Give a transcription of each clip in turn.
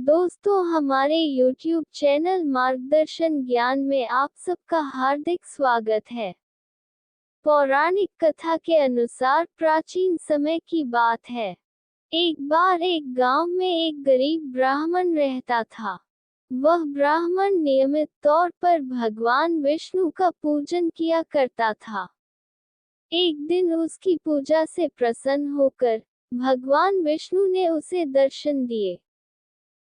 दोस्तों, हमारे YouTube channel मार्गदर्शन ज्ञान में आप सबका हार्दिक स्वागत है। पौराणिक कथा के अनुसार प्राचीन समय की बात है। एक बार एक गांव में एक गरीब ब्राह्मण रहता था। वह ब्राह्मण नियमित तौर पर भगवान विष्णु का पूजन किया करता था। एक दिन उसकी पूजा से प्रसन्न होकर भगवान विष्णु ने उसे दर्शन दिए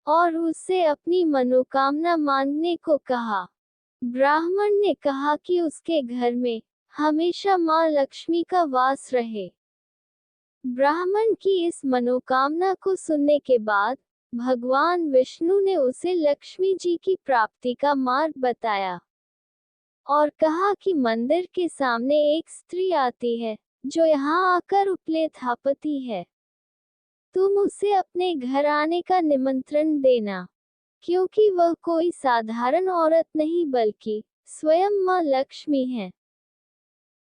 और उससे अपनी मनोकामना मांगने को कहा। ब्राह्मण ने कहा कि उसके घर में हमेशा मां लक्ष्मी का वास रहे। ब्राह्मण की इस मनोकामना को सुनने के बाद भगवान विष्णु ने उसे लक्ष्मी जी की प्राप्ति का मार्ग बताया और कहा कि मंदिर के सामने एक स्त्री आती है जो यहाँ आकर उपलेथापति है। तुम उसे अपने घर आने का निमंत्रण देना, क्योंकि वह कोई साधारण औरत नहीं बल्कि स्वयं मां लक्ष्मी है।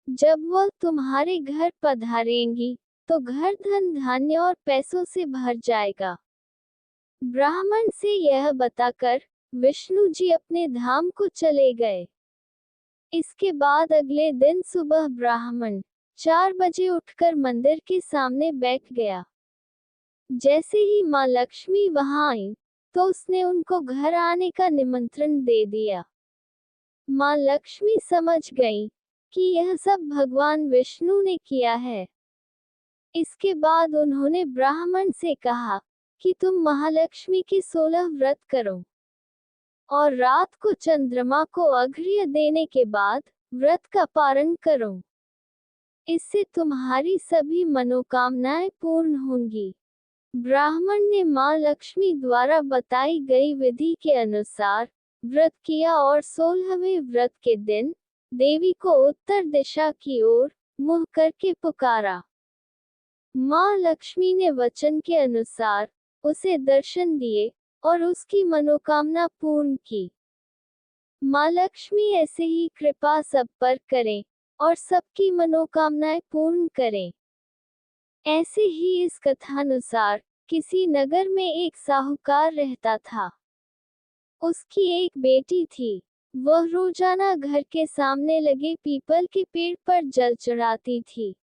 जब वह तुम्हारे घर पधारेंगी तो घर धन धान्य और पैसों से भर जाएगा। ब्राह्मण से यह बताकर विष्णु जी अपने धाम को चले गए। इसके बाद अगले दिन सुबह ब्राह्मण 4 बजे उठकर मंदिर के सामने बैठ गया। जैसे ही मां लक्ष्मी वहां आई तो उसने उनको घर आने का निमंत्रण दे दिया। मां लक्ष्मी समझ गई कि यह सब भगवान विष्णु ने किया है। इसके बाद उन्होंने ब्राह्मण से कहा कि तुम महालक्ष्मी के 16 व्रत करो और रात को चंद्रमा को अर्घ्य देने के बाद व्रत का पारण करो। इससे तुम्हारी सभी मनोकामनाएं पूर्ण होंगी। ब्राह्मण ने मां लक्ष्मी द्वारा बताई गई विधि के अनुसार व्रत किया और 16वें व्रत के दिन देवी को उत्तर दिशा की ओर मुंह करके पुकारा। मां लक्ष्मी ने वचन के अनुसार उसे दर्शन दिए और उसकी मनोकामना पूर्ण की। मां लक्ष्मी ऐसे ही कृपा सब पर करें और सबकी मनोकामनाएं पूर्ण करें। ऐसे ही इस कथानुसार किसी नगर में एक साहूकार रहता था। उसकी एक बेटी थी। वह रोजाना घर के सामने लगे पीपल के पेड़ पर जल चढ़ाती थी।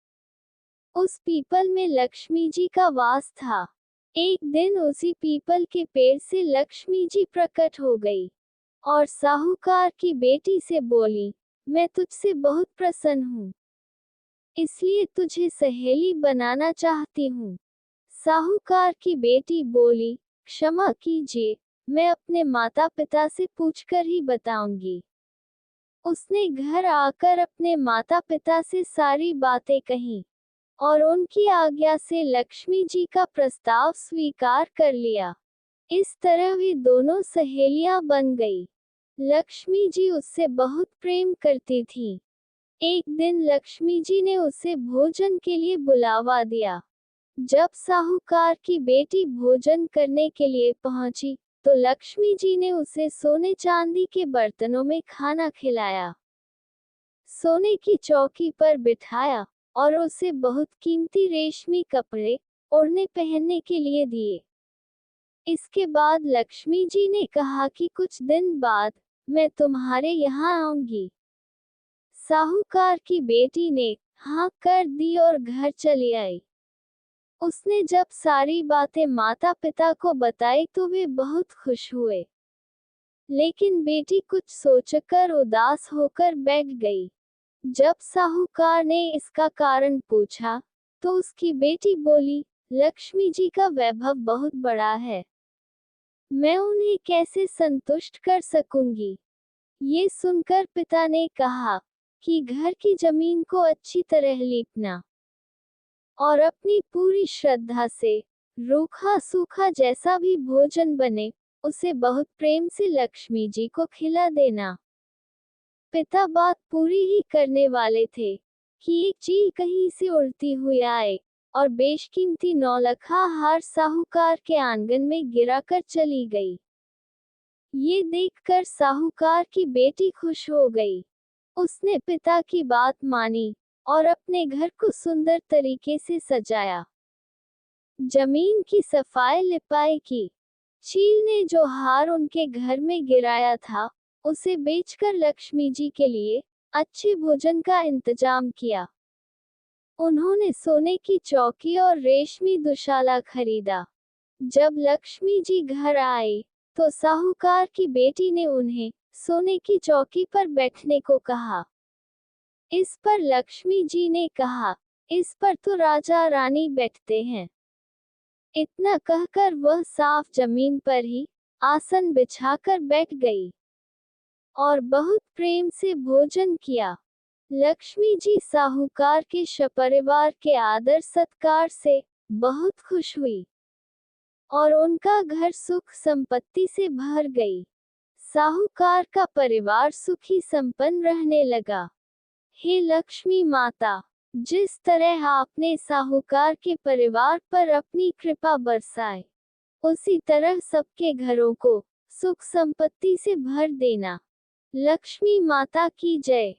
उस पीपल में लक्ष्मी जी का वास था। एक दिन उसी पीपल के पेड़ से लक्ष्मी जी प्रकट हो गई और साहूकार की बेटी से बोली, मैं तुझसे बहुत प्रसन्न हूँ, इसलिए तुझे सहेली बनाना चाहती हूँ। साहूकार की बेटी बोली, क्षमा कीजिए, मैं अपने माता पिता से पूछकर ही बताऊंगी। उसने घर आकर अपने माता पिता से सारी बातें कहीं और उनकी आज्ञा से लक्ष्मी जी का प्रस्ताव स्वीकार कर लिया। इस तरह वे दोनों सहेलियां बन गई। लक्ष्मी जी उससे बहुत प्रेम करती थीं। एक दिन लक्ष्मी जी ने उसे भोजन के लिए बुलावा दिया। जब साहूकार की बेटी भोजन करने के लिए पहुंची तो लक्ष्मी जी ने उसे सोने चांदी के बर्तनों में खाना खिलाया, सोने की चौकी पर बिठाया और उसे बहुत कीमती रेशमी कपड़े ओढ़ने पहनने के लिए दिए। इसके बाद लक्ष्मी जी ने कहा कि कुछ दिन बाद मैं तुम्हारे यहाँ आऊंगी। साहूकार की बेटी ने हाँ कर दी और घर चली आई। उसने जब सारी बातें माता पिता को बताई तो वे बहुत खुश हुए, लेकिन बेटी कुछ सोचकर उदास होकर बैठ गई। जब साहूकार ने इसका कारण पूछा तो उसकी बेटी बोली, लक्ष्मी जी का वैभव बहुत बड़ा है, मैं उन्हें कैसे संतुष्ट कर सकूंगी। ये सुनकर पिता ने कहा कि घर की जमीन को अच्छी तरह लीपना और अपनी पूरी श्रद्धा से रूखा सूखा जैसा भी भोजन बने उसे बहुत प्रेम से लक्ष्मी जी को खिला देना। पिता बात पूरी ही करने वाले थे कि एक चील कहीं से उड़ती हुई आए और बेशकीमती नौलखा हार साहूकार के आंगन में गिराकर चली गई। ये देखकर साहूकार की बेटी खुश हो गई। उसने पिता की बात मानी और अपने घर को सुंदर तरीके से सजाया, जमीन की सफाई लिपाई की, चील ने जो हार उनके घर में गिराया था, उसे बेचकर लक्ष्मी जी के लिए अच्छे भोजन का इंतजाम किया। उन्होंने सोने की चौकी और रेशमी दुशाला खरीदा। जब लक्ष्मी जी घर आए, तो साहूकार की बेटी ने उन्हें सोने की चौकी पर बैठने को कहा। इस पर लक्ष्मी जी ने कहा, इस पर तो राजा रानी बैठते हैं। इतना कहकर वह साफ जमीन पर ही आसन बिछाकर बैठ गई और बहुत प्रेम से भोजन किया। लक्ष्मी जी साहूकार के सपरिवार के आदर सत्कार से बहुत खुश हुई और उनका घर सुख संपत्ति से भर गई। साहूकार का परिवार सुखी संपन्न रहने लगा। हे लक्ष्मी माता, जिस तरह आपने साहूकार के परिवार पर अपनी कृपा बरसाए, उसी तरह सबके घरों को सुख संपत्ति से भर देना। लक्ष्मी माता की जय।